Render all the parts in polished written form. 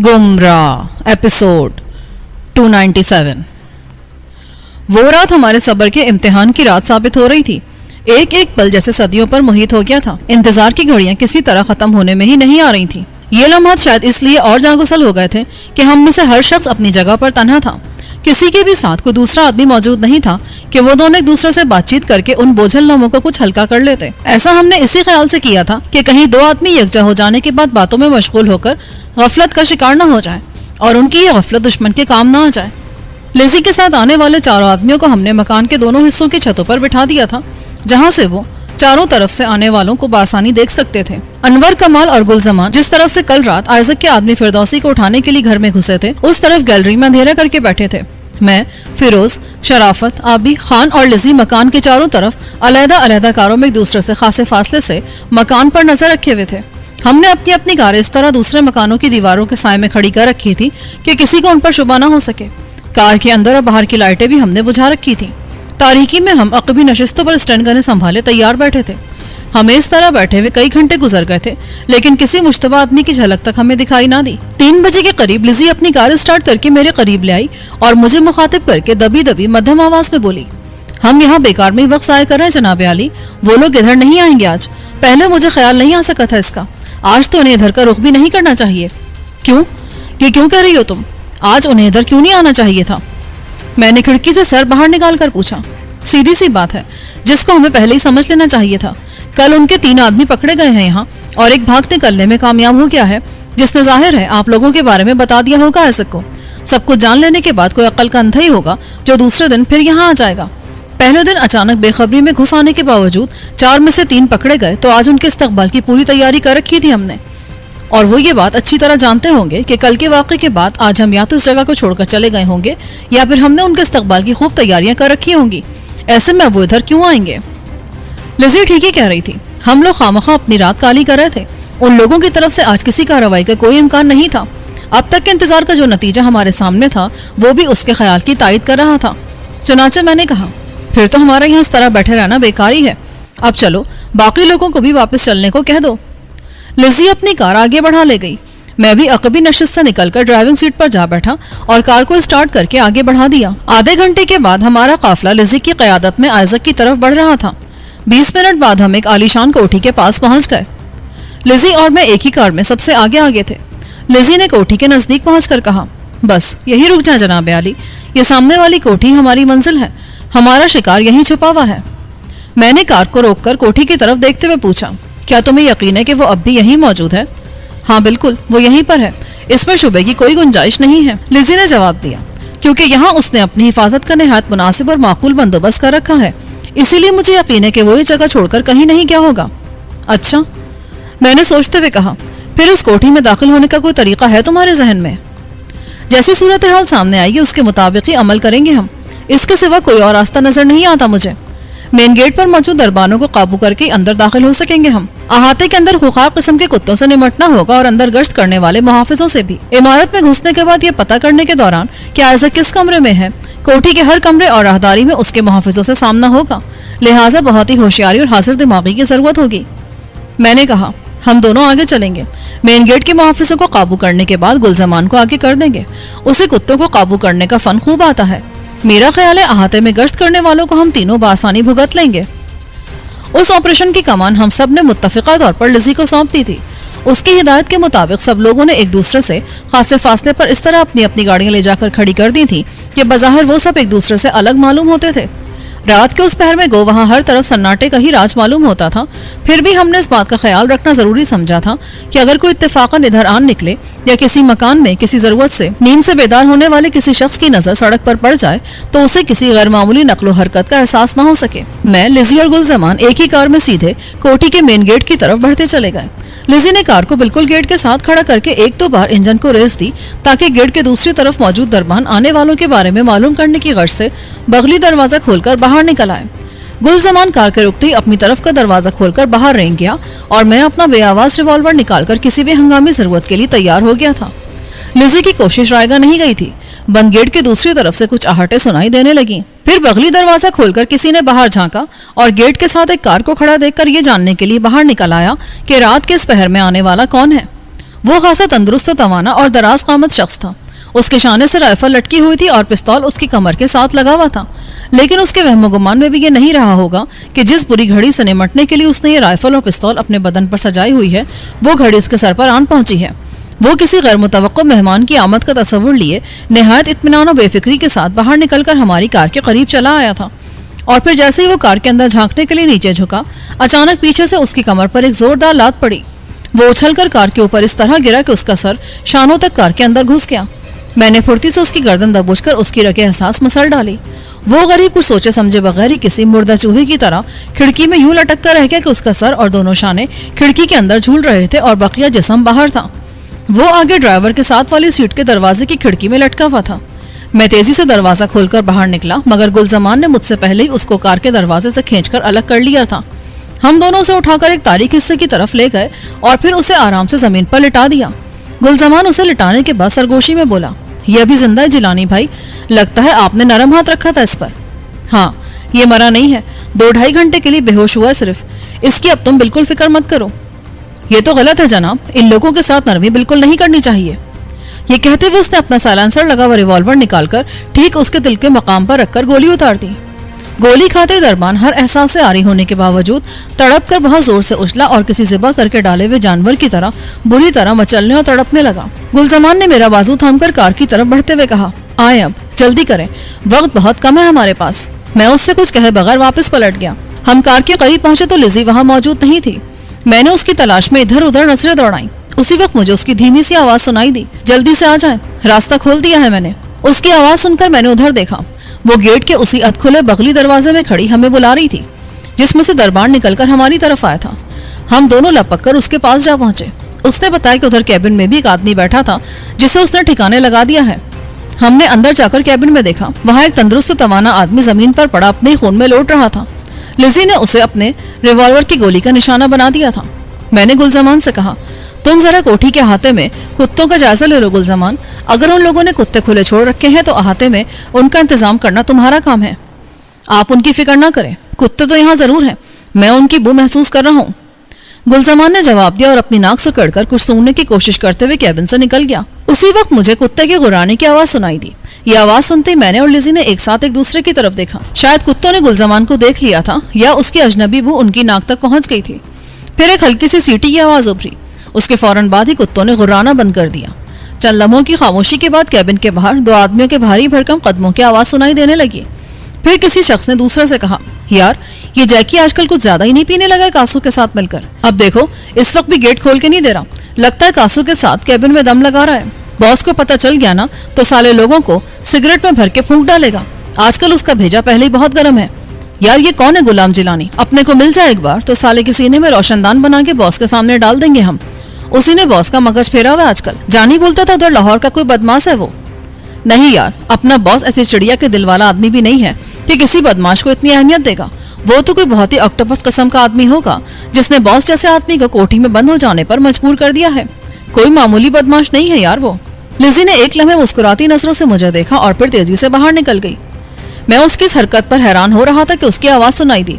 गुमराह एपिसोड 297। वो रात हमारे सब्र के इम्तिहान की रात साबित हो रही थी। एक एक पल जैसे सदियों पर मुहित हो गया था। इंतजार की घड़ियां किसी तरह खत्म होने में ही नहीं आ रही थी। ये लम्हात शायद इसलिए और जागुसल हो गए थे कि हम में से हर शख्स अपनी जगह पर तन्हा था। किसी के भी साथ कोई दूसरा आदमी मौजूद नहीं था कि वो दोनों एक दूसरे से बातचीत करके उन बोझल लम्हों को कुछ हल्का कर लेते। ऐसा हमने इसी ख्याल से किया था कि कहीं दो आदमी यकजा हो जाने के बाद बातों में मशगूल होकर गफलत का शिकार न हो जाए और उनकी ये गफलत दुश्मन के काम न आ जाए। लिज़ी के साथ आने वाले चारों आदमियों को हमने मकान के दोनों हिस्सों की छतों पर बिठा दिया था, जहां से वो चारों तरफ से आने वालों को बासानी देख सकते थे। अनवर, कमाल और गुलजमान जिस तरफ से कल रात आइज़क के आदमी फिरदौसी को उठाने के लिए घर में घुसे थे, उस तरफ गैलरी में अंधेरा करके बैठे थे। मैं, फिरोज, शराफत, आबी, खान और लिज़ी मकान के चारों तरफ अलहदा अलहदा कारों में एक दूसरे से खासे फासले से मकान पर नजर रखे हुए थे। हमने अपनी अपनी कारें इस तरह दूसरे मकानों की दीवारों के साए में खड़ी कर रखी थी कि किसी को उन पर शुबा न हो सके। कार के अंदर और बाहर की लाइटें भी हमने बुझा रखी थी। तारीकी में हम अकबी नशिस्तों पर स्टैंड गने संभाले तैयार बैठे थे। हमें इस तरह बैठे हुए कई घंटे गुजर गए थे, लेकिन किसी मुश्तबा आदमी की झलक तक हमें दिखाई ना दी। 3 बजे के करीब लिज़ी अपनी कार स्टार्ट करके मेरे करीब ले आई और मुझे मुखातिब करके दबी दबी मध्यम आवाज में बोली, हम यहाँ बेकार में ही वक्त ज़ाया कर रहे हैं जनाब आली। वो लोग इधर नहीं आएंगे आज। पहले मुझे ख्याल नहीं आ सका था इसका। आज तो उन्हें इधर का रुख भी नहीं करना चाहिए। क्यों? ये क्यों कह रही हो तुम? आज उन्हें इधर क्यों नहीं आना चाहिए था? मैंने खिड़की से सर बाहर निकाल कर पूछा। सीधी सी बात है जिसको हमें पहले ही समझ लेना चाहिए था। कल उनके 3 आदमी पकड़े गए हैं यहाँ और एक भाग निकलने में कामयाब हो गया है, जिसने जाहिर है आप लोगों के बारे में बता दिया होगा आइज़क को। सब कुछ जान लेने के बाद कोई अक्ल का अंधा ही होगा जो दूसरे दिन फिर यहाँ आ जाएगा। पहले दिन अचानक बेखबरी में घुस आने के बावजूद 4 में से 3 पकड़े गए तो आज उनके इस्तकबाल की पूरी तैयारी कर रखी थी हमने। और वो ये बात अच्छी तरह जानते होंगे कि कल के वाक़े के बाद आज हम या तो इस जगह को छोड़कर चले गए होंगे या फिर हमने उनके इस्तकबाल की खूब तैयारियां कर रखी होंगी। ऐसे में वो इधर क्यों आएंगे? लिज़ी ठीक ही कह रही थी। हम लोग खामखा अपनी रात काली कर रहे थे। उन लोगों की तरफ से आज किसी कार्रवाई का कोई इम्कान नहीं था। अब तक के इंतजार का जो नतीजा हमारे सामने था वो भी उसके ख्याल की तायद कर रहा था। चुनाचे मैंने कहा, फिर तो हमारा यहाँ इस तरह बैठे रहना बेकार ही है। अब चलो बाकी लोगों को भी वापस चलने को कह दो। लिज़ी अपनी कार आगे बढ़ा ले गई। मैं भी अकबी नशिस्त से निकलकर ड्राइविंग सीट पर जा बैठा और कार को स्टार्ट करके आगे बढ़ा दिया। आधे घंटे के बाद हमारा काफिला लिज़ी की क़यादत में आइज़क की तरफ बढ़ रहा था। 20 मिनट बाद हम एक आलीशान कोठी के पास पहुंच गए। लिज़ी और मैं एक ही कार में सबसे आगे आगे थे। लिज़ी ने कोठी के नजदीक पहुंचकर कहा, बस यही रुक जा जनाब आली, ये सामने वाली कोठी हमारी मंजिल है। हमारा शिकार यहीं छुपा हुआ है। मैंने कार को रोककर कोठी की तरफ देखते हुए पूछा, क्या तुम्हें यकीन है कि वो अब भी यहीं मौजूद है? हाँ बिल्कुल, वो यहीं पर है, इसमें शुबे की कोई गुंजाइश नहीं है, लिज़ी ने जवाब दिया, क्योंकि यहाँ उसने अपनी हिफाजत का निहायत मुनासिब और माकूल बंदोबस्त कर रखा है। इसीलिए मुझे यकीन है कि वो ये जगह छोड़कर कहीं नहीं गया होगा। अच्छा, मैंने सोचते हुए कहा, फिर इस कोठी में दाखिल होने का कोई तरीका है तुम्हारे जहन में? जैसी सूरत हाल सामने आएगी उसके मुताबिक ही अमल करेंगे हम। इसके सिवा कोई और रास्ता नजर नहीं आता मुझे। मेन गेट पर मौजूद दरबानों को काबू करके अंदर दाखिल हो सकेंगे हम। अहाते के अंदर खुखार किस्म के कुत्तों से निमटना होगा और अंदर गश्त करने वाले मुहाफिजों से भी। इमारत में घुसने के बाद ये पता करने के दौरान कि आइज़क किस कमरे में है, कोठी के हर कमरे और राहदारी में उसके मुहाफिजों से सामना होगा। लिहाजा बहुत ही होशियारी और हाजिर दिमागी की जरूरत होगी। मैंने कहा, हम दोनों आगे चलेंगे। मेन गेट के मुहाफिजों को काबू करने के बाद गुलजमान को आगे कर देंगे। उसे कुत्तों को काबू करने का फन खूब आता है। मेरा ख्याल है अहाते में गश्त करने वालों को हम तीनों बासानी भुगत लेंगे। उस ऑपरेशन की कमान हम सब ने मुत्तफिका तौर पर लिज़ी को सौंप दी थी। उसकी हिदायत के मुताबिक सब लोगों ने एक दूसरे से खासे फासले पर इस तरह अपनी अपनी गाड़ियां ले जाकर खड़ी कर दी थी कि बज़ाहिर वो सब एक दूसरे से अलग मालूम होते थे। रात के उस पहर में गो वहां हर तरफ सन्नाटे का ही राज मालूम होता था। फिर भी हमने इस बात का ख्याल रखना जरूरी समझा था कि अगर कोई इत्तेफाकन इधर आन निकले या किसी मकान में किसी जरूरत से नींद से बेदार होने वाले किसी शख्स की नजर सड़क पर पड़ जाए तो उसे किसी गैर मामूली नकलो हरकत का एहसास न हो सके। मैं, लिज़ी और गुलजमान एक ही कार में सीधे कोठी के मेन गेट की तरफ बढ़ते चले गए। लिज़ी ने कार को बिल्कुल गेट के साथ खड़ा करके 1-2 बार इंजन को रेस दी ताकि गेट के दूसरी तरफ मौजूद दरबान आने वालों के बारे में मालूम करने की गर्ज से बगली दरवाजा खोलकर बाहर निकल आए। गुलजमान कार के रुकते ही अपनी तरफ का दरवाजा खोलकर बाहर रेंग गया और मैं अपना बेआवाज रिवॉल्वर निकालकर किसी भी हंगामी जरूरत के लिए तैयार हो गया था। लिज़ी की कोशिश रायगा नहीं गई थी। बंद गेट की दूसरी तरफ से कुछ आहटें सुनाई देने लगी। फिर बगली दरवाजा खोलकर किसी ने बाहर झांका और गेट के साथ एक कार को खड़ा देखकर ये जानने के लिए बाहर निकल आया कि रात के इस पहर में आने वाला कौन है। وہ خاصا تندرست و توانا اور دراز قامت شخص تھا. اس کے شانے سے رائفل لٹکی ہوئی تھی اور پستول اس کی کمر کے ساتھ لگا ہوا تھا. لیکن اس کے وہم و گمان میں بھی یہ نہیں رہا ہوگا کہ جس بری گھڑی سے نمٹنے کے لیے اس نے یہ رائفل اور پستول اپنے بدن پر سجائی ہوئی ہے وہ گھڑی اس کے سر پر آن پہنچی ہے. وہ کسی غیر متوقع مہمان کی آمد کا تصور لیے نہایت اطمینان و بے فکری کے ساتھ باہر نکل کر ہماری کار کے قریب چلا آیا تھا. اور پھر جیسے ہی وہ کار کے اندر جھانکنے کے لیے نیچے جھکا, اچانک پیچھے سے اس کی کمر پر ایک زوردار لات پڑی. وہ اچھل کر کار کے اوپر اس طرح گرا کہ اس کا سر شانوں تک کار کے اندر گھس گیا. میں نے پھرتی سے اس کی گردن دبوچ کر اس کی رگیں احساس مسل ڈالی. وہ غریب کچھ سوچے سمجھے بغیر ہی کسی مردہ چوہے کی طرح کھڑکی میں یوں لٹک کر رہ گیا کہ اس کا سر اور دونوں شانے کھڑکی کے اندر جھول رہے تھے اور بقیہ جسم باہر تھا. وہ آگے ڈرائیور کے ساتھ والی سیٹ کے دروازے کی کھڑکی میں لٹکا ہوا تھا. میں تیزی سے دروازہ کھول کر باہر نکلا, مگر گلزمان نے مجھ سے پہلے ہی اس کو کار کے دروازے سے کھینچ کر الگ کر لیا تھا. ہم دونوں سے اٹھا کر ایک تاریک حصے کی طرف لے گئے اور پھر اسے آرام سے زمین پر لٹا دیا. گلزمان اسے لٹانے کے بعد سرگوشی میں بولا, یہ ابھی زندہ ہے جیلانی بھائی, لگتا ہے آپ نے نرم ہاتھ رکھا تھا اس پر. ہاں, یہ مرا نہیں ہے, 2-2.5 گھنٹے کے لیے بے ہوش ہوا ہے صرف. اس کی اب تم بالکل فکر مت کرو. یہ تو غلط ہے جناب, ان لوگوں کے ساتھ نرمی بالکل نہیں کرنی چاہیے. یہ کہتے ہوئے اس نے اپنا سائلنسر لگا ہوا ریوالور نکال کر ٹھیک اس کے دل کے مقام پر رکھ کر گولی اتار دی. گولی کھاتے دربان ہر احساس سے آری ہونے کے باوجود تڑپ کر بہت زور سے اچھلا اور کسی ذبح کر کے ڈالے ہوئے جانور کی طرح بری طرح مچلنے اور تڑپنے لگا. گلزمان نے میرا بازو تھام کر کار کی طرف بڑھتے ہوئے کہا, آئیں اب جلدی کریں, وقت بہت کم ہے ہمارے پاس. میں اس سے کچھ کہے بغیر واپس پلٹ گیا. ہم کار کے قریب پہنچے تو لزی وہاں موجود نہیں تھی. میں نے اس کی تلاش میں ادھر ادھر نظریں دوڑائیں. اسی وقت مجھے اس کی دھیمی سی آواز سنائی دی, جلدی سے آ جائیں, راستہ کھول دیا ہے میں نے. اس کی آواز سن کر میں نے ادھر دیکھا. وہ گیٹ کے اسی ادھ کھلے بغلی دروازے میں کھڑی ہمیں بلا رہی تھی, جس میں سے دربان نکل کر ہماری طرف آیا تھا. ہم دونوں لپک کر اس کے پاس جا پہنچے. اس نے بتایا کہ ادھر کیبن میں بھی ایک آدمی بیٹھا تھا جسے اس نے ٹھکانے لگا دیا ہے. ہم نے اندر جا کر کیبن میں دیکھا, وہاں ایک تندرست توانا آدمی زمین پر پڑا اپنے خون میں لوٹ رہا تھا. لزی نے اسے اپنے ریوالور کی گولی کا نشانہ بنا دیا تھا. میں نے گلزمان سے کہا, تم ذرا کوٹھی کے احاطے میں کتوں کا جائزہ لے لو گلزمان. اگر ان لوگوں نے کتے کھلے چھوڑ رکھے ہیں تو احاطے میں ان کا انتظام کرنا تمہارا کام ہے. آپ ان کی فکر نہ کریں, کتے تو یہاں ضرور ہیں, میں ان کی بو محسوس کر رہا ہوں. گلزمان نے جواب دیا اور اپنی ناک سے کڑ کر کچھ سونگنے کی کوشش کرتے ہوئے کیبن سے نکل گیا. اسی وقت مجھے کتے کے غرانے کی آواز سنائی دی. یہ آواز سنتے ہی میں نے اور لزی نے ایک ساتھ ایک دوسرے کی طرف دیکھا. شاید کتوں نے گلزمان کو دیکھ لیا تھا یا اس کی اجنبی بو ان کی ناک تک پہنچ گئی تھی. پھر ایک ہلکی سی سیٹی کی آواز ابھری. اس کے فوراً بعد ہی کتوں نے غرانا بند کر دیا. چند لمحوں کی خاموشی کے بعد کیبن کے باہر 2 آدمیوں کے بھاری بھرکم قدموں کی آواز سنائی دینے لگی. پھر کسی شخص نے دوسرے سے کہا, یار یہ جیکی آج کل کچھ زیادہ ہی نہیں پینے لگا ہے کاسو کے ساتھ مل کر. اب دیکھو اس وقت بھی گیٹ کھول کے نہیں دے رہا, لگتا ہے کاسو کے ساتھ کیبن میں دم لگا رہا ہے. باس کو پتہ چل گیا نا تو سالے لوگوں کو سگریٹ میں بھر کے پھونک ڈالے گا. آج کل اس کا بھیجا پہلے ہی بہت گرم ہے. یار یہ کون ہے غلام جیلانی, اپنے کو مل جائے ایک بار تو سالے کے سینے میں روشن دان بنا کے باس کے سامنے ڈال دیں گے ہم. اسی نے باس کا مغز پھیرا ہوا آج کل. جانی بولتا تھا ادھر لاہور کا کوئی بدماش ہے وہ. نہیں یار, اپنا باس ایسی چڑیا کے دل والا آدمی بھی نہیں ہے کہ کسی بدماش کو اتنی اہمیت دے گا. وہ تو کوئی بہت ہی آکٹوپس قسم کا آدمی ہوگا جس نے باس جیسے آدمی کو کوٹھی میں بند ہو جانے پر مجبور کر دیا ہے. کوئی معمولی بدماش نہیں ہے یار وہ. لزی نے ایک لمحے مسکراتی نظروں سے مجھے دیکھا اور پھر تیزی سے باہر نکل گئی. میں اس کی اس حرکت پر حیران ہو رہا تھا کہ اس کی آواز سنائی دی.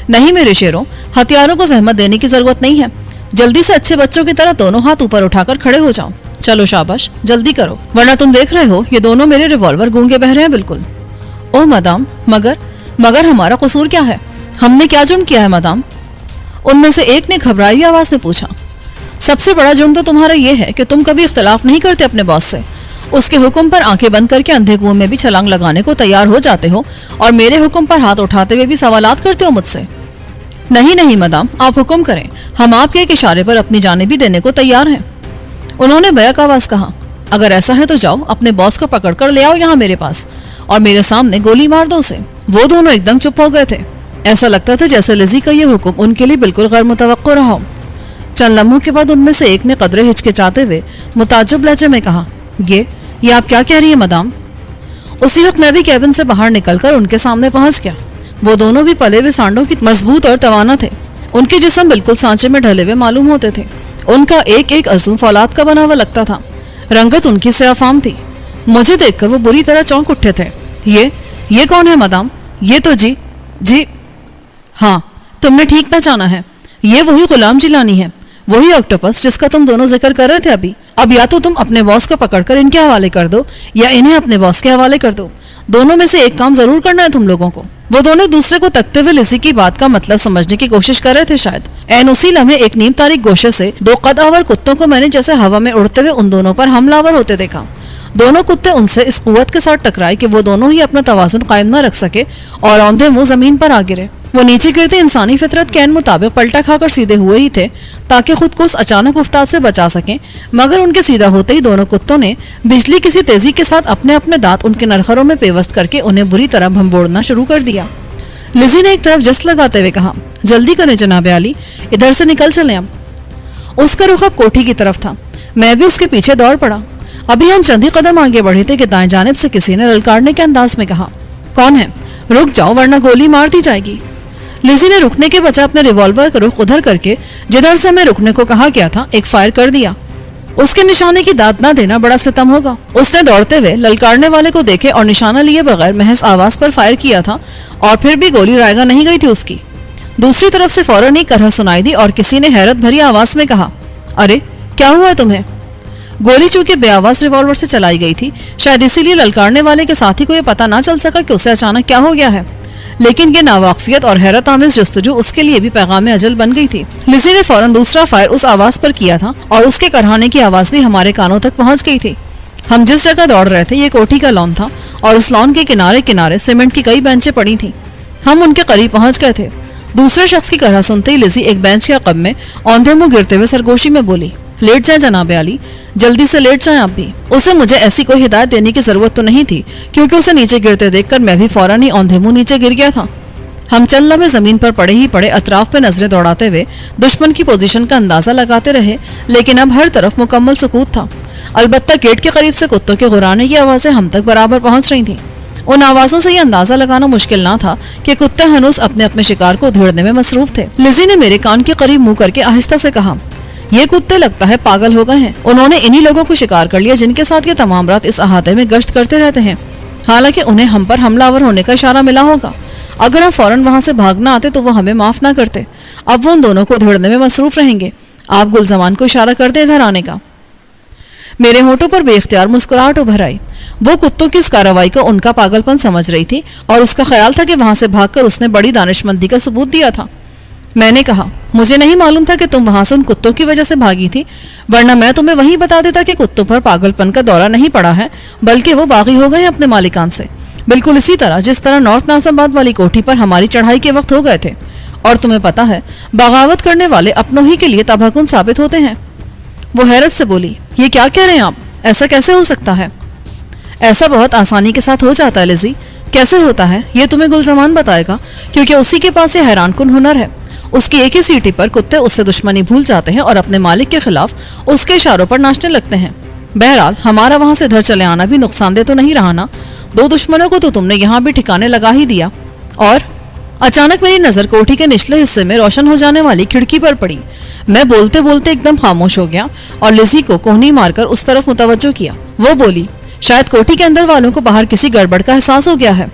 نہیں میرے شیروں, ہتھیاروں کو زحمت دینے کی ضرورت نہیں ہے. جلدی سے اچھے بچوں کی طرح دونوں ہاتھ اوپر اٹھا کر کھڑے ہو جاؤ. چلو شاباش, جلدی کرو, ورنہ تم دیکھ رہے ہو یہ دونوں میرے ریوالور گونگے بہ رہے ہیں بالکل. او مدام, مگر ہمارا قصور کیا ہے؟ ہم نے کیا جرم کیا ہے مدام؟ ان میں سے ایک نے گھبرائی ہوئی آواز سے پوچھا. سب سے بڑا جرم تو تمہارا یہ ہے کہ تم کبھی اختلاف نہیں کرتے اپنے باس سے. اس کے حکم پر آنکھیں بند کر کے اندھے کنویں میں بھی چھلانگ لگانے کو تیار ہو جاتے ہو اور میرے حکم پر ہاتھ اٹھاتے ہوئے بھی سوالات کرتے ہو مجھ سے. نہیں مدام, آپ حکم کریں, ہم آپ کے ایک اشارے پر اپنی جانیں بھی دینے کو تیار ہیں. انہوں نے بیک آواز کہا, اگر ایسا ہے تو جاؤ اپنے باس کو پکڑ کر لے آؤ یہاں میرے پاس اور میرے سامنے گولی مار دو اسے. وہ دونوں ایک دم چپ ہو گئے تھے. ایسا لگتا تھا جیسے لزی کا یہ حکم ان کے لیے بالکل غیر متوقع رہا ہو. چند لمحوں کے بعد ان میں سے ایک نے قدرے ہچکچاتے ہوئے متعجب لہجے میں کہا, یہ آپ کیا کہہ رہی ہیں مدام؟ اسی وقت میں بھی کیبن سے باہر نکل کر ان کے سامنے پہنچ گیا. وہ دونوں بھی پلے ہوئے سانڈوں کی مضبوط اور توانا تھے. ان کے جسم بالکل سانچے میں ڈھلے ہوئے معلوم ہوتے تھے. ان کا ایک ایک عضو فولاد کا بنا ہوا لگتا تھا. رنگت ان کی سیاہ فام تھی. مجھے دیکھ کر وہ بری طرح چونک اٹھے تھے. یہ کون ہے مدام؟ یہ تو جی ہاں, تم نے ٹھیک پہچانا ہے, یہ وہی غلام جیلانی ہے. वही ऑक्टोपस जिसका तुम दोनों जिक्र कर रहे थे अभी। अब या तो तुम अपने बॉस को पकड़कर इनके हवाले कर दो या इन्हें अपने बॉस के हवाले कर दो। दोनों में से एक काम जरूर करना है तुम लोगों को। वो दोनों दूसरे को तकते हुए लिज़ी की बात का मतलब समझने की कोशिश कर रहे थे शायद। एन उसी लम्हे एक नीम तारीख गोशे से दो कद-आवर कुत्तों को मैंने जैसे हवा में उड़ते हुए उन दोनों पर हमलावर होते देखा। दोनों कुत्ते उनसे इस कुव्वत के साथ टकराए कि वो दोनों ही अपना तवाजुन कायम न रख सके और औंधे मुंह जमीन पर आ गिरे। वो नीचे गिरते इंसानी फितरत के ऐन मुताबिक पलटा खाकर सीधे हुए ही थे ताकि खुद को उस अचानक उफ्ताद से बचा सकें, मगर उनके सीधा होते ही दोनों कुत्तों ने बिजली किसी तेजी के साथ अपने अपने दांत उनके नरखरों में पेवस्त करके उन्हें बुरी तरह भंबोड़ना शुरू कर दिया। लिज़ी ने एक तरफ जस्ट लगाते हुए कहा, जल्दी करें जनाब आली, इधर से निकल चलें अब। उसका रुख अब कोठी की तरफ था। मैं भी उसके पीछे दौड़ पड़ा। अभी हम चंद ही कदम आगे बढ़े थे कि दाएं जानिब से किसी ने ललकारने के अंदाज में कहा, कौन है? रुक जाओ वरना गोली मार दी जाएगी। लिज़ी ने रुकने के बजाय अपने रिवॉल्वर का रुख उधर करके जिधर से हमें रुकने को कहा गया था एक फायर कर दिया। उसके निशाने की दाद ना देना बड़ा सितम होगा। उसने दौड़ते हुए ललकारने वाले को देखे और निशाना लिए बगैर महज आवाज पर फायर किया था और फिर भी गोली रायगा नहीं गई थी उसकी। दूसरी तरफ से फौरन एक करह सुनाई दी और किसी ने हैरत भरी आवाज में कहा, अरे क्या हुआ है तुम्हें? गोली चूंकि बेआवाज रिवॉल्वर से चलाई गई थी, शायद इसीलिए ललकारने वाले के साथी को यह पता ना चल सका कि उसे अचानक क्या हो गया है, लेकिन ये नावाकफियत और हैरत आमेज जस्तजू उसके लिए भी पैगाम अजल बन गई थी। लिज़ी ने फौरन दूसरा फायर उस आवाज पर किया था और उसके करहाने की आवाज भी हमारे कानों तक पहुंच गई थी। हम जिस जगह दौड़ रहे थे ये कोठी का लॉन था और उस लॉन के किनारे किनारे सीमेंट की कई बेंचें पड़ी थी। हम उनके करीब पहुंच गए थे। दूसरे शख्स की करह सुनते ही लिज़ी एक बेंच के अकब में औंधे मुंह गिरते हुए सरगोशी में बोली, लेट जाए जनाब आली, जल्दी से लेट जाएं आप भी। उसे मुझे ऐसी कोई हिदायत देने की जरूरत तो नहीं थी क्योंकि उसे नीचे गिरते देखकर मैं भी फौरन ही औंधे मुंह नीचे गिर गया था। हम चंद लम्हे जमीन पर पड़े ही पड़े अतराफ पे नजरें दौड़ाते हुए दुश्मन की पोजीशन का अंदाजा लगाते रहे, लेकिन अब हर तरफ मुकम्मल सुकूत था। अलबत्ता गेट के करीब से कुत्तों के गुर्राने की आवाजें हम तक बराबर पहुंच रही थीं। उन आवाजों से यह अंदाजा लगाना मुश्किल ना था कि कुत्ते हनूस अपने अपने शिकार को उधेड़ने में मसरूफ थे। लिज़ी ने मेरे कान के करीब मुंह करके आहिस्ता से कहा, ये कुत्ते लगता है पागल हो गए हैं। उन्होंने इन्हीं लोगों को शिकार कर लिया जिनके साथ ये तमाम रात इस अहाते में गश्त करते रहते हैं। हालांकि उन्हें हम पर हमलावर होने का इशारा मिला होगा। अगर हम फौरन वहां से भागना आते तो वो हमें माफ ना करते। अब वो उन दोनों को उधेड़ने में मसरूफ रहेंगे। आप गुलजमान को इशारा कर दे इधर आने का। मेरे होठों पर बेख्तियार मुस्कुराहट उभर आई। वो कुत्तों की इस कार्रवाई को उनका पागलपन समझ रही थी और उसका ख्याल था कि वहां से भागकर उसने बड़ी दानिशमंदी का सबूत दिया था। मैंने कहा, मुझे नहीं मालूम था कि तुम वहां से उन कुत्तों की वजह से भागी थी, वरना मैं तुम्हें वहीं बता देता कि कुत्तों पर पागलपन का दौरा नहीं पड़ा है, बल्कि वो बागी हो गए अपने मालिकान से, बिल्कुल इसी तरह जिस तरह नॉर्थ नाज़िमाबाद वाली कोठी पर हमारी चढ़ाई के वक्त हो गए थे। और तुम्हें पता है, बगावत करने वाले अपनों ही के लिए तबाहकुन साबित होते हैं। वो हैरत से बोली, ये क्या कह रहे हैं आप? ऐसा कैसे हो सकता है? ऐसा बहुत आसानी के साथ हो जाता है लिज़ी। कैसे होता है ये तुम्हें गुलजमान बताएगा, क्योंकि उसी के पास ये हैरानकुन हुनर है। उसकी एक ही सीटी पर कुत्ते उससे दुश्मनी भूल जाते हैं और अपने मालिक के खिलाफ उसके इशारों पर नाचने लगते हैं। बहरहाल हमारा वहां से इधर चले आना भी नुकसानदेह तो नहीं रहा ना। दो दुश्मनों को तो तुमने यहाँ भी ठिकाने लगा ही दिया। और अचानक मेरी नजर कोठी के निचले हिस्से में रोशन हो जाने वाली खिड़की पर पड़ी। मैं बोलते बोलते एकदम खामोश हो गया और लिज़ी को कोहनी मारकर उस तरफ मुतवज्जो किया। वो बोली, शायद कोठी के अंदर वालों को बाहर किसी गड़बड़ का एहसास हो गया है।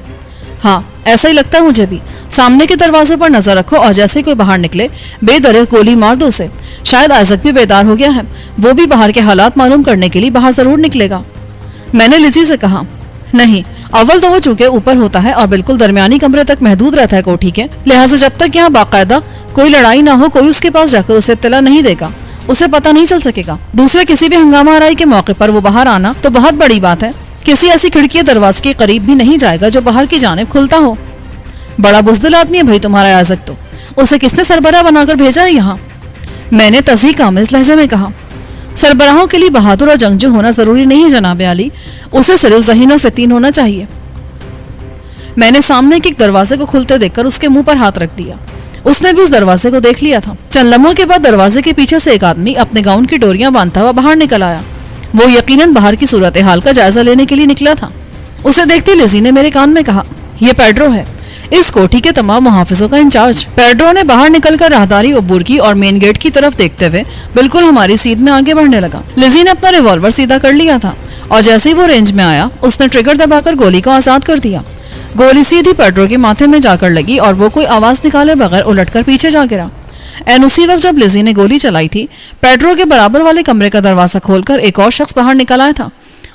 हाँ, ऐसा ही लगता है मुझे भी। सामने के दरवाजों पर नजर रखो और जैसे कोई बाहर निकले बेदरे गोली मार दो उसे। शायद आइज़क भी बेदार हो गया है, वो भी बाहर के हालात मालूम करने के लिए बाहर जरूर निकलेगा। मैंने लिज़ी से कहा, नहीं, अव्वल तो वो चूंकि ऊपर होता है और बिल्कुल दरमियानी कमरे तक महदूद रहता है कोठी के, लिहाजा जब तक यहाँ बाकायदा कोई लड़ाई ना हो कोई उसके पास जाकर उसे इत्तला नहीं देगा, उसे पता नहीं चल सकेगा। दूसरा, किसी भी हंगामा आराई के मौके पर वो बाहर आना तो बहुत बड़ी बात है। किसी ऐसी खिड़की दरवाजे के करीब भी नहीं जाएगा जो बाहर की जानिब खुलता हो। बड़ा बुज़दिल आदमी है भाई तुम्हारा आइज़क तो। उसे किसने सरबराह बनाकर भेजा है यहाँ? मैंने तज़हीक आमेज़ लहजे में कहा, सरबराहों के लिए बहादुर और जंगजू होना जरूरी नहीं है जनाब आली, उसे सिर्फ ज़हीन और फतीन होना चाहिए। मैंने सामने के एक दरवाजे को खुलते देखकर उसके मुंह पर हाथ रख दिया। उसने भी उस दरवाजे को देख लिया था। चंद लम्हों के बाद दरवाजे के पीछे से एक आदमी अपने गाउन की डोरियां बांधता हुआ बाहर निकल आया। वो यकीनन बाहर की सूरत हाल का जायजा लेने के लिए निकला था। उसे देखते लिज़ी ने मेरे कान में कहा, यह पेड्रो है, इस कोठी के तमाम मुहाफिजों का इंचार्ज। पेड्रो ने बाहर निकलकर राहदारी अबूर की और मेन गेट की तरफ देखते हुए बिल्कुल हमारी सीध में आगे बढ़ने लगा। लिज़ी ने अपना रिवॉल्वर सीधा कर लिया था और जैसे ही वो रेंज में आया उसने ट्रिगर दबाकर गोली को आजाद कर दिया। गोली सीधी पेड्रो के माथे में जाकर लगी और वो कोई आवाज निकाले बगैर उलटकर पीछे जा गिरा। एन उसी वक्त जब लिजी ने गोली चलाई थी, पेड्रो के बराबर वाले कमरे का दरवाजा खोलकर एक और शख्स बाहर निकल आया था।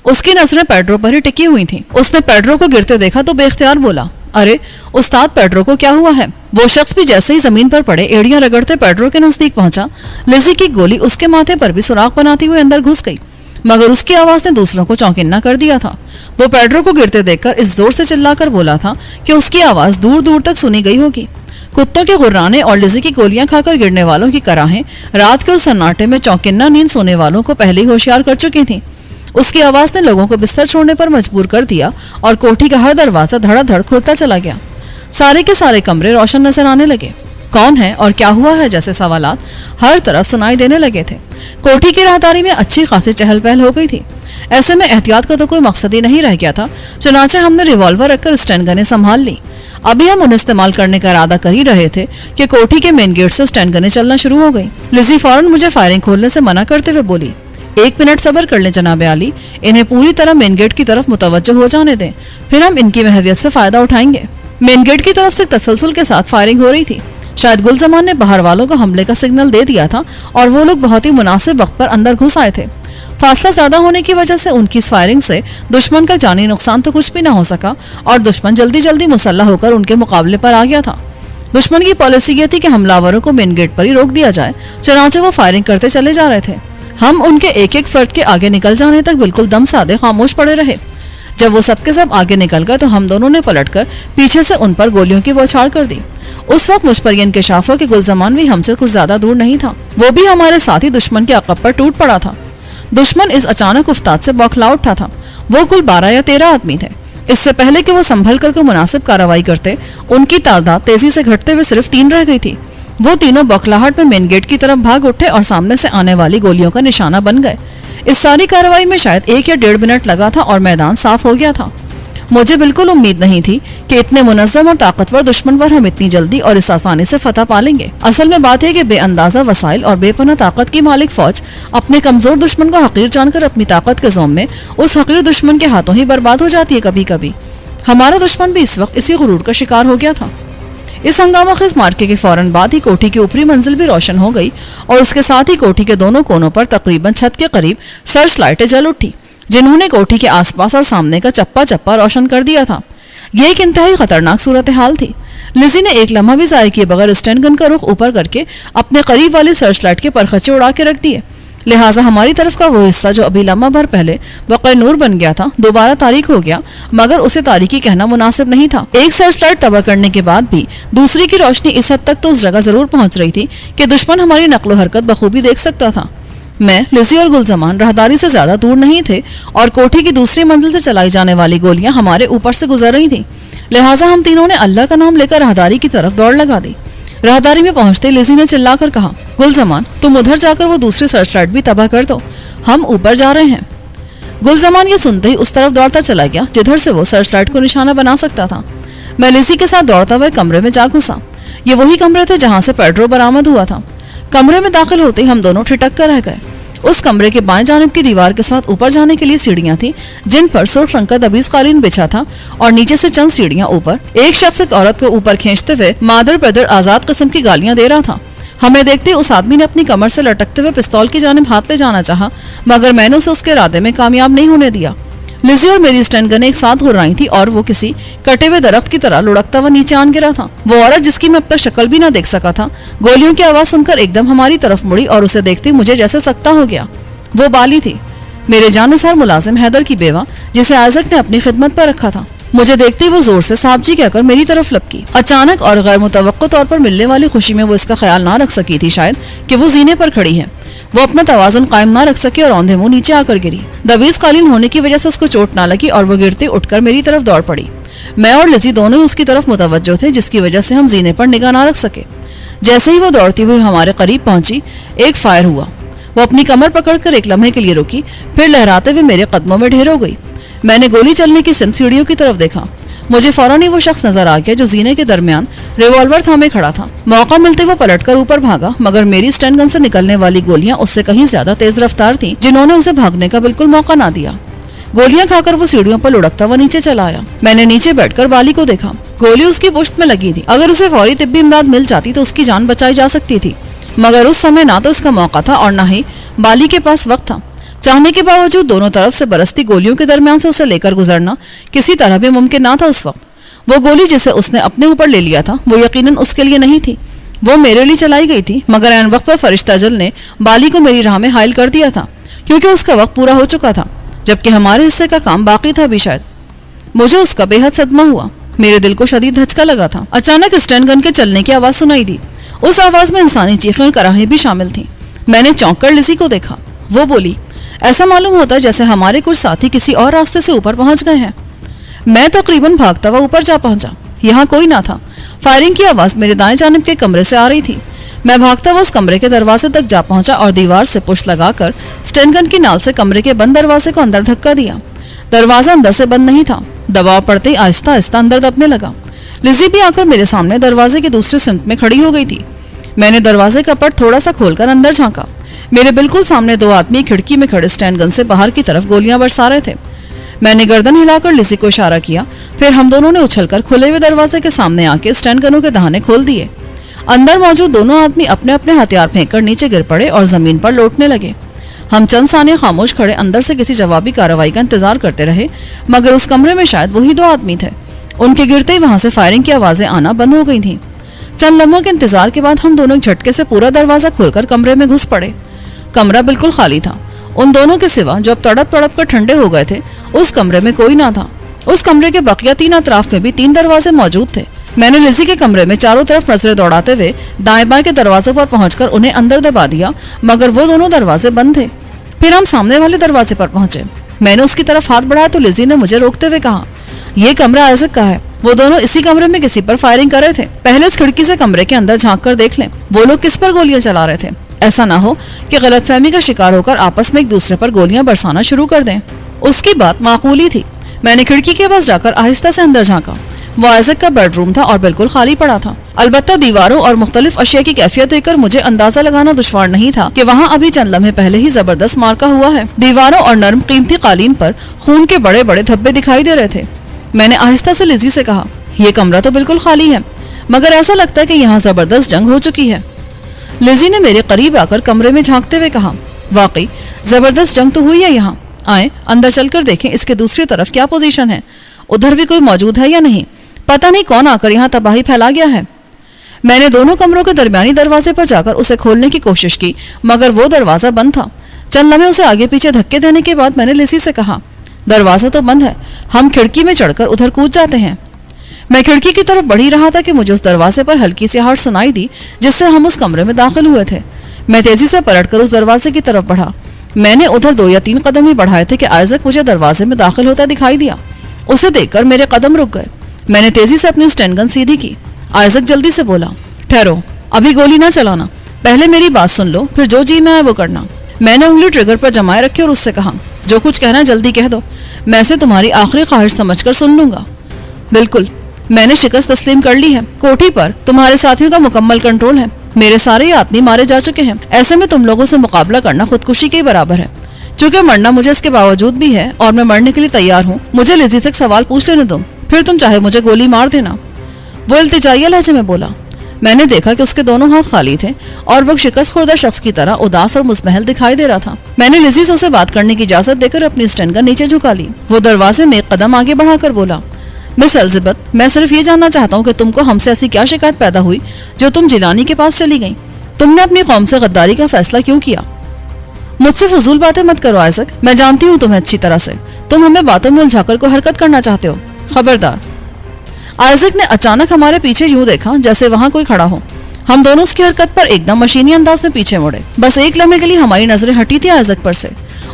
उसकी नजरें पेड्रो पर ही टिकी हुई थीं। उसने पेड्रो को गिरते देखा तो बेख्तियार बोला, अरे उस्ताद, पेड्रो को क्या हुआ है? वो शख्स भी जैसे ही जमीन पर पड़े एड़ियां रगड़ते पेड्रो के नजदीक पहुंचा, लिजी की गोली उसके माथे पर भी सुराख बनाती हुए अंदर घुस गई, मगर उसकी आवाज ने दूसरों को चौंकिन्ना कर दिया था। वो पेड्रो को गिरते देखकर इस जोर से चिल्लाकर बोला था कि उसकी आवाज दूर दूर तक सुनी गई होगी। कुत्तों के गुर्राने और लिजी की गोलियां खाकर गिरने वालों की कराहें रात के उस सन्नाटे में चौंकिन्ना नींद सोने वालों को पहले ही होशियार कर चुकी थीं। उसकी आवाज ने लोगों को बिस्तर छोड़ने पर मजबूर कर दिया और कोठी का हर दरवाजा धड़ाधड़ खुलता चला गया। सारे के सारे कमरे रोशन नजर आने लगे। कौन है और क्या हुआ है जैसे सवालात हर तरफ सुनाई देने लगे थे। कोठी की राहदारी में अच्छी खासी चहल पहल हो गई थी। ऐसे में एहतियात का तो कोई मकसद ही नहीं रह गया था। चुनाचे हमने रिवॉल्वर रखकर स्टैंड गनें संभाल ली। अभी हम उन्हें इस्तेमाल करने का इरादा कर ही रहे थे कि कोठी के मेन गेट से स्टैंड गनें चलना शुरू हो गई। लिजी फौरन मुझे फायरिंग खोलने से मना करते हुए बोली, 1 मिनट सब्र कर लें जनाब आली, इन्हें पूरी तरह मेन गेट की तरफ मुतवज्जो हो जाने दें, फिर हम इनकी महवियत से फायदा उठाएंगे। मेन गेट की तरफ से तसलसल के साथ फायरिंग हो रही थी। शायद गुलजमान ने बाहर वालों को हमले का सिग्नल दे दिया था और वो लोग बहुत ही मुनासिब वक्त पर अंदर घुस आए थे। फासला ज्यादा होने की वजह से उनकी इस फायरिंग से दुश्मन का जानी नुकसान तो कुछ भी ना हो सका और दुश्मन जल्दी जल्दी मुसल्लह होकर उनके मुकाबले पर आ गया था। दुश्मन की पॉलिसी ये थी कि हमलावरों को मेन गेट पर ही रोक दिया जाए, चुनाचे वो फायरिंग करते चले जा रहे थे। हम उनके एक एक फर्द के आगे निकल जाने तक बिल्कुल दम साधे खामोश पड़े रहे। जब वो सबके सब आगे निकल गए तो हम दोनों ने पलटकर पीछे से उन पर गोलियों की बौछार कर दी। उस वक्त मुझ पर ये इंकशाफ हुआ कि गुलजमान भी हमसे कुछ ज्यादा दूर नहीं था। वो भी हमारे साथ ही दुश्मन के अकब पर टूट पड़ा था। दुश्मन इस अचानक उफ्ताद से बौखला उठा था। वो कुल 12 या 13 आदमी थे। इससे पहले कि वो संभल कर कोई मुनासिब कार्रवाई करते, उनकी तादाद तेजी से घटते हुए सिर्फ 3 रह गई थी। वो तीनों बौखलाहट में मेन गेट की तरफ भाग उठे और सामने से आने वाली गोलियों का निशाना बन गए। इस सारी कार्रवाई में शायद 1 या 1.5 मिनट लगा था और मैदान साफ हो गया था। मुझे बिल्कुल उम्मीद नहीं थी कि इतने मुनज़्ज़म और ताकतवर दुश्मन पर हम इतनी जल्दी और इस आसानी से फतह पा लेंगे। असल में बात है कि बेअंदाजा वसाइल और बेपनाह ताकत की मालिक फौज अपने कमजोर दुश्मन को हकीर जानकर अपनी ताकत के ज़ोम में उस हकीर दुश्मन के हाथों ही बर्बाद हो जाती है। कभी कभी हमारा दुश्मन भी इस वक्त इसी गुरूर का शिकार हो गया था। इस हंगामाखेज मार्के के फौरन बाद ही कोठी की ऊपरी मंजिल भी रोशन हो गई और उसके साथ ही कोठी के दोनों कोनों पर तकरीबन छत के करीब सर्च लाइटें जल उठी, जिन्होंने कोठी के आसपास और सामने का चप्पा चप्पा रोशन कर दिया था। यह एक इंतहाई खतरनाक सूरत हाल थी। लिजी ने एक लम्हा भी जाया किए बगैर स्टैंड गन का रुख ऊपर करके अपने करीब वाली सर्च लाइट के परखचे उड़ा के रख दिए। लिहाजा हमारी तरफ का वो हिस्सा जो अभी लम्हा भर पहले बक़े नूर बन गया था, दोबारा तारीख हो गया, मगर उसे तारीकी कहना मुनासिब नहीं था। एक सर्च लाइट तबाह करने के बाद भी दूसरी की रोशनी इस हद तक तो उस जगह जरूर पहुंच रही थी कि दुश्मन हमारी नक्लो हरकत बखूबी देख सकता था। मैं, लिजी और गुलजमान राहदारी से ज्यादा दूर नहीं थे और कोठी की दूसरी मंजिल से चलाई जाने वाली गोलियां हमारे ऊपर से गुजर रही थीं। लिहाजा हम तीनों ने अल्लाह का नाम लेकर राहदारी की तरफ दौड़ लगा दी। राहदारी में पहुंचते लिजी ने चिल्लाकर कहा, गुलजमान तुम उधर जाकर वो दूसरी सर्च लाइट भी तबाह कर दो, हम ऊपर जा रहे हैं। गुलजमान ये सुनते ही उस तरफ दौड़ता चला गया जिधर से वो सर्च लाइट को निशाना बना सकता था। मैं लिजी के साथ दौड़ता हुआ कमरे में जा घुसा। ये वही कमरे थे जहां से पेड्रो बरामद हुआ था। कमरे में दाखिल होते ही हम दोनों ठिठक कर रह गए। उस कमरे के बाएं जानिब की दीवार के साथ ऊपर जाने के लिए सीढ़ियां थी, जिन पर सुर्ख रंग का दबीज कालीन बिछा था और नीचे से चंद सीढ़ियां ऊपर एक शख्स एक औरत को ऊपर खींचते हुए मादर पैदर आजाद किस्म की गालियां दे रहा था। हमें देखते उस आदमी ने अपनी कमर से लटकते हुए पिस्तौल की जानिब हाथ ले जाना चाहा, मगर मैंने उसे उसके इरादे में कामयाब नहीं होने दिया। लिजी और मेरी स्टैंड गनें एक साथ घुर्राई थी और वो किसी कटे हुए दरख्त की तरह लुढ़कता हुआ नीचे आन गिरा था। वो औरत जिसकी मैं अब तक शक्ल भी ना देख सका था, गोलियों की आवाज सुनकर एकदम हमारी तरफ मुड़ी और उसे देखते मुझे जैसे सकता हो गया। वो बाली थी, मेरे जानिसार मुलाजिम हैदर की बेवा, जिसे आइजक ने अपनी खिदमत पर रखा था। मुझे देखते ही वो जोर से साहब जी कहकर मेरी तरफ लपकी। अचानक और गैर मुतवक्को तौर पर मिलने वाली खुशी में वो इसका ख्याल ना रख सकी थी शायद कि वो जीने पर खड़ी है। वो अपना तवाज़ुन कायम ना रख सकी और औंधे मुंह नीचे आकर गिरी। दबीज कालीन होने की वजह से उसको चोट ना लगी और वो गिरते उठकर मेरी तरफ दौड़ पड़ी। मैं और लिजी दोनों ही उसकी तरफ मुतवज्जो थे, जिसकी वजह से हम जीने पर निगाह ना रख सके। जैसे ही वो दौड़ती हुई हमारे करीब पहुंची, एक फायर हुआ। वो अपनी कमर पकड़कर एक लम्हे के लिए रुकी, फिर लहराते हुए मेरे कदमों में ढेर हो गई। मैंने गोली चलने की सीढ़ियों की तरफ देखा। मुझे फौरन ही वो शख्स नजर आ गया जो जीने के दरमियान रिवॉल्वर थामे खड़ा था। मौका मिलते वो पलटकर ऊपर भागा, मगर मेरी स्टैंड गन से निकलने वाली गोलियां उससे कहीं ज्यादा तेज रफ्तार थीं, जिन्होंने उसे भागने का बिल्कुल मौका ना दिया। गोलियां खाकर वो सीढ़ियों पर लुढ़कता हुआ नीचे चला आया। मैंने नीचे बैठकर बाली को देखा। گولی اس کی پشت میں لگی تھی. اگر اسے فوری طبی امداد مل جاتی تو اس کی جان بچائی جا سکتی تھی, مگر اس سمے نہ تو اس کا موقع تھا اور نہ ہی بالی کے پاس وقت تھا. چاہنے کے باوجود دونوں طرف سے برستی گولیوں کے درمیان سے اسے لے کر گزرنا کسی طرح بھی ممکن نہ تھا اس وقت. وہ گولی جسے اس نے اپنے اوپر لے لیا تھا وہ یقیناً اس کے لیے نہیں تھی, وہ میرے لیے چلائی گئی تھی, مگر عین وقت پر فرشتہ جل نے بالی کو میری راہ میں حائل کر دیا تھا, کیونکہ اس کا وقت پورا ہو چکا تھا, جبکہ ہمارے حصے کا کام باقی تھا بھی شاید. مجھے اس کا بے حد صدمہ ہوا. میرے دل کو شدید دھچکا لگا تھا. اچانک اسٹین گن کے چلنے کی آواز سنائی دی. اس آواز میں انسانی چیخیں اور کراہیں بھی شامل تھیں. میں نے چونک کر لزی کو دیکھا. وہ بولی, ایسا معلوم ہوتا جیسے ہمارے کچھ ساتھی کسی اور راستے سے اوپر پہنچ گئے ہیں. میں تقریباً بھاگتا ہوا اوپر جا پہنچا. یہاں کوئی نہ تھا. فائرنگ کی آواز میرے دائیں جانب کے کمرے سے آ رہی تھی. میں بھاگتا ہوا اس کمرے کے دروازے تک جا پہنچا اور دیوار سے پشت لگا کر اسٹین گن کی نال سے کمرے کے بند دروازے کو اندر دھکا دیا. دروازہ اندر سے بند نہیں تھا. دباؤ پڑتے ہی آہستہ آہستہ اندر دبنے لگا. لزی بھی آ کر میرے سامنے دروازے کے دوسرے سمت میں کھڑی ہو گئی تھی. میں نے دروازے کا پٹ تھوڑا سا کھول کر اندر جھانکا. میرے بالکل سامنے دو آدمی کھڑکی میں کھڑے اسٹین گن سے باہر کی طرف گولیاں برسا رہے تھے. میں نے گردن ہلا کر لزی کو اشارہ کیا. پھر ہم دونوں نے اچھل کر کھلے ہوئے دروازے کے سامنے آ کے اسٹین گنوں کے دہانے کھول دیے. اندر موجود دونوں آدمی اپنے اپنے ہتھیار پھینک کر نیچے گر پڑے اور زمین پر لوٹنے لگے. ہم چند ثانیے خاموش کھڑے اندر سے کسی جوابی کارروائی کا انتظار کرتے رہے, مگر اس کمرے میں شاید وہی دو آدمی تھے. ان کے گرتے ہی وہاں سے فائرنگ کی آوازیں آنا بند ہو گئی تھیں. چند لمحوں کے انتظار کے بعد ہم دونوں جھٹکے سے پورا دروازہ کھول کر کمرے میں گھس پڑے. کمرہ بالکل خالی تھا. ان دونوں کے سوا جو اب تڑپ تڑپ کر ٹھنڈے ہو گئے تھے اس کمرے میں کوئی نہ تھا. اس کمرے کے بقیہ 3 اطراف میں بھی 3 دروازے موجود تھے. میں نے لزی کے کمرے میں چاروں طرف نظریں دوڑاتے ہوئے دائیں بائیں کے دروازوں پر پہنچ کر انہیں اندر دبا دیا, مگر وہ دونوں دروازے بند تھے. پھر ہم سامنے والے دروازے پر پہنچے. میں نے اس کی طرف ہاتھ بڑھایا تو لزی نے مجھے روکتے ہوئے کہا, یہ کمرہ آئزک کا ہے. وہ دونوں اسی کمرے میں کسی پر فائرنگ کر رہے تھے. پہلے اس کھڑکی سے کمرے کے اندر جھانک کر دیکھ لیں وہ لوگ کس پر گولیاں چلا رہے تھے. ایسا نہ ہو کہ غلط فہمی کا شکار ہو کر آپس میں ایک دوسرے پر گولیاں برسانا شروع کر دیں. اس کی بات معقول ہی تھی. میں نے کھڑکی کے پاس جا کر آہستہ سے اندر جھانکا. وہ آئزک کا بیڈ روم تھا اور بالکل خالی پڑا تھا. البتہ دیواروں اور مختلف اشیاء کی کیفیت دیکھ کر مجھے اندازہ لگانا دشوار نہیں تھا کہ وہاں ابھی چند لمحے پہلے ہی زبردست مارکا ہوا ہے. دیواروں اور نرم قیمتی قالین پر خون کے بڑے بڑے دھبے دکھائی دے رہے تھے. میں نے آہستہ سے لزی سے کہا, یہ کمرہ تو بالکل خالی ہے, مگر ایسا لگتا ہے کہ یہاں زبردست جنگ ہو چکی ہے. لزی نے میرے قریب آ کر کمرے میں جھانکتے ہوئے کہا, واقعی زبردست جنگ تو ہوئی ہے یہاں. آئیں اندر چل کر دیکھیں اس کے دوسری طرف کیا پوزیشن ہے, ادھر بھی کوئی موجود ہے یا نہیں. پتہ نہیں کون آ کر یہاں تباہی پھیلا گیا ہے. میں نے دونوں کمروں کے درمیانی دروازے پر جا کر اسے کھولنے کی کوشش کی, مگر وہ دروازہ بند تھا. چند لمحے اسے آگے پیچھے دھکے دینے کے بعد میں نے لزی سے کہا, دروازہ تو بند ہے, ہم کھڑکی میں چڑھ کر ادھر کود جاتے ہیں. میں کھڑکی کی طرف بڑھ ہی رہا تھا کہ مجھے اس دروازے پر ہلکی سی آہٹ سنائی دی جس سے ہم اس کمرے میں داخل ہوئے تھے. میں تیزی سے پلٹ کر اس دروازے کی طرف بڑھا. میں نے ادھر 2 یا 3 قدم ہی بڑھائے تھے کہ آئزک مجھے دروازے میں داخل ہوتا دکھائی دیا. اسے دیکھ کر میرے قدم رک گئے. میں نے تیزی سے اپنی اسٹین گن سیدھی کی. آئزک جلدی سے بولا, ٹھہرو, ابھی گولی نہ چلانا, پہلے میری بات سن لو, پھر جو جی میں آئے وہ کرنا. میں نے انگلی ٹریگر پر جمائے رکھی اور اس سے کہا, جو کچھ کہنا جلدی کہہ دو, میں اسے تمہاری آخری خواہش سمجھ کر سن لوں گا. بالکل, میں نے شکست تسلیم کر لی ہے. کوٹھی پر تمہارے ساتھیوں کا مکمل کنٹرول ہے. میرے سارے آدمی مارے جا چکے ہیں. ایسے میں تم لوگوں سے مقابلہ کرنا خودکشی کے برابر ہے. چونکہ مرنا مجھے اس کے باوجود بھی ہے اور میں مرنے کے لیے تیار ہوں, مجھے لزی سے سوال پوچھ لینے دو, پھر تم چاہے مجھے گولی مار دینا. وہ التجائیہ لہجے میں بولا. میں نے دیکھا کہ اس کے دونوں ہاتھ خالی تھے اور وہ شکست خوردہ شخص کی طرح اداس اور مزمحل دکھائی دے رہا تھا. میں نے لزی سے اسے بات کرنے کی اجازت دے کر اپنی اسٹین گن نیچے جھکا لی. وہ دروازے میں ایک قدم آگے بڑھا کر بولا, مس الزبتھ, میں صرف یہ جاننا چاہتا ہوں کہ تم کو ہم سے ایسی کیا شکایت پیدا ہوئی جو تم جیلانی کے پاس چلی گئیں. تم نے اپنی قوم سے غداری کا فیصلہ کیوں کیا؟ مجھ سے فضول باتیں مت کرو آئزک, میں جانتی ہوں تمہیں اچھی طرح سے. تم ہمیں باتوں میں الجھا کر کوئی حرکت کرنا چاہتے ہو. خبردار. آئزک نے اچانک ہمارے پیچھے یوں دیکھا جیسے وہاں کوئی کھڑا ہو. ہم دونوں اس کی حرکت پر ایک دم مشینی انداز میں پیچھے مڑے. بس ایک لمحے کے لیے ہماری نظریں ہٹی تھی آئزک پر سے.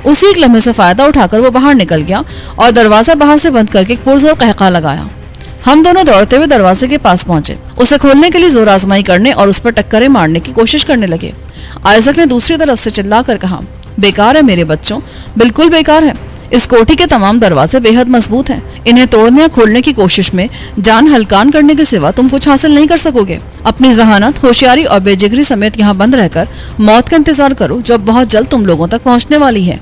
اسی ایک لمحے سے فائدہ اٹھا کر وہ باہر نکل گیا اور دروازہ باہر سے بند کر کے ایک پرزور قہقہ لگایا. ہم دونوں دوڑتے ہوئے دروازے کے پاس پہنچے. اسے کھولنے کے لیے زور آزمائی کرنے اور اس پر ٹکریں مارنے کی کوشش کرنے لگے. آئزک نے دوسری طرف سے چلا کر کہا, بیکار ہے میرے بچوں, بالکل بیکار ہے. اس کوٹھی کے تمام دروازے بے حد مضبوط ہیں. انہیں توڑنے یا کھولنے کی کوشش میں جان ہلکان کرنے کے سوا تم کچھ حاصل نہیں کر سکو گے. اپنی ذہانت, ہوشیاری اور بے جگری سمیت یہاں بند رہ کر موت کا انتظار کرو جو اب بہت جلد تم لوگوں تک پہنچنے والی ہے.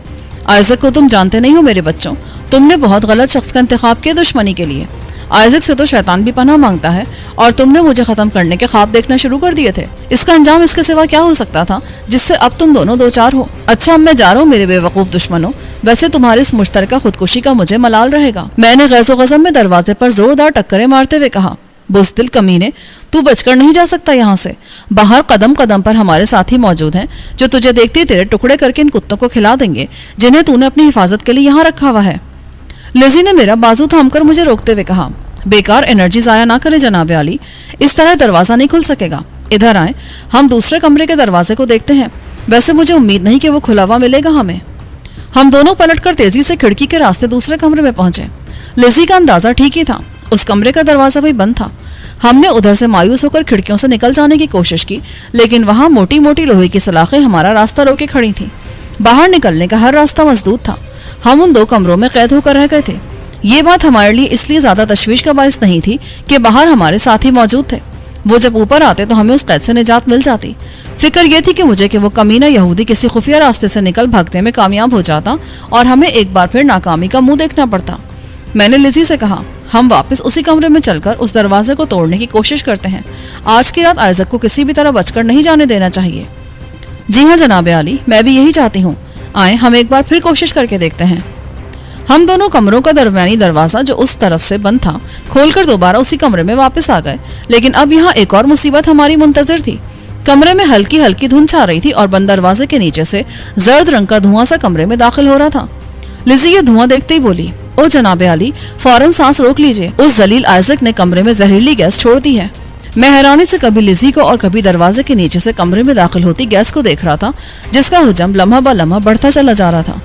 آئزک کو تم جانتے نہیں ہو میرے بچوں, تم نے بہت غلط شخص کا انتخاب کیا دشمنی کے لیے. आइजक से तो शैतान भी पनाह मांगता है और तुमने मुझे खत्म करने के ख्वाब देखना शुरू कर दिए थे। इसका अंजाम इसके सिवा क्या हो सकता था जिससे अब तुम दोनों दो चार हो। अच्छा अब मैं जा रहा हूँ मेरे बेवकूफ दुश्मनों, वैसे तुम्हारी इस मुश्तरका खुदकुशी का मुझे मलाल रहेगा। मैंने गैज़ो गज़ब में दरवाजे पर जोरदार टक्करें मारते हुए कहा, बुज़दिल कमीने, तू बचकर नहीं जा सकता यहाँ से। बाहर कदम कदम पर हमारे साथी मौजूद हैं जो तुझे देखते ही तेरे टुकड़े करके इन कुत्तों को खिला देंगे जिन्हें तूने अपनी हिफाजत के लिए यहाँ रखा हुआ है। लिज़ी ने मेरा बाजू थामकर मुझे रोकते हुए कहा, बेकार एनर्जी जाया ना करें जनाब आली, इस तरह दरवाजा नहीं खुल सकेगा। इधर आए, हम दूसरे कमरे के दरवाजे को देखते हैं। वैसे मुझे उम्मीद नहीं कि वो खुला हुआ मिलेगा हमें। हम दोनों पलटकर तेजी से खिड़की के रास्ते दूसरे कमरे में पहुंचे। लिज़ी का अंदाजा ठीक ही था, उस कमरे का दरवाजा भी बंद था। हमने उधर से मायूस होकर खिड़कियों से निकल जाने की कोशिश की, लेकिन वहां मोटी मोटी लोहे की सलाखें हमारा रास्ता रोके खड़ी थीं। बाहर निकलने का हर रास्ता मसदूद था। हम उन दो कमरों में कैद होकर रह गए थे। ये बात हमारे लिए इसलिए ज्यादा तशवीश का बायस नहीं थी कि बाहर हमारे साथी मौजूद थे। वो जब ऊपर आते तो हमें उस कैद से निजात मिल जाती। फिक्र ये थी कि मुझे कि वो कमीना यहूदी किसी खुफिया रास्ते से निकल भागने में कामयाब हो जाता और हमें एक बार फिर नाकामी का मुंह देखना पड़ता। मैंने लिज़ी से कहा, हम वापस उसी कमरे में चलकर उस दरवाजे को तोड़ने की कोशिश करते हैं। आज की रात आइजक को किसी भी तरह बचकर नहीं जाने देना चाहिए। जी हाँ जनाब आली, मैं भी यही चाहती हूँ। आए हम एक बार फिर कोशिश करके देखते हैं। हम दोनों कमरों का दरमियानी दरवाजा जो उस तरफ से बंद था खोलकर दोबारा उसी कमरे में वापस आ गए, लेकिन अब यहाँ एक और मुसीबत हमारी मुंतजर थी। कमरे में हल्की हल्की धुंध छा रही थी और बंद दरवाजे के नीचे से जर्द रंग का धुआं सा कमरे में दाखिल हो रहा था। लिज़ी ये धुआं देखते ही बोली, ओ जनाब आली, फौरन सांस रोक लीजिए, उस जलील आइजक ने कमरे में जहरीली गैस छोड़ दी है। मैं हैरानी से कभी लिज़ी को और कभी दरवाजे के नीचे से कमरे में दाखिल होती गैस को देख रहा था, जिसका हुजम लम्हा ब लम्हा बढ़ता चला जा रहा था।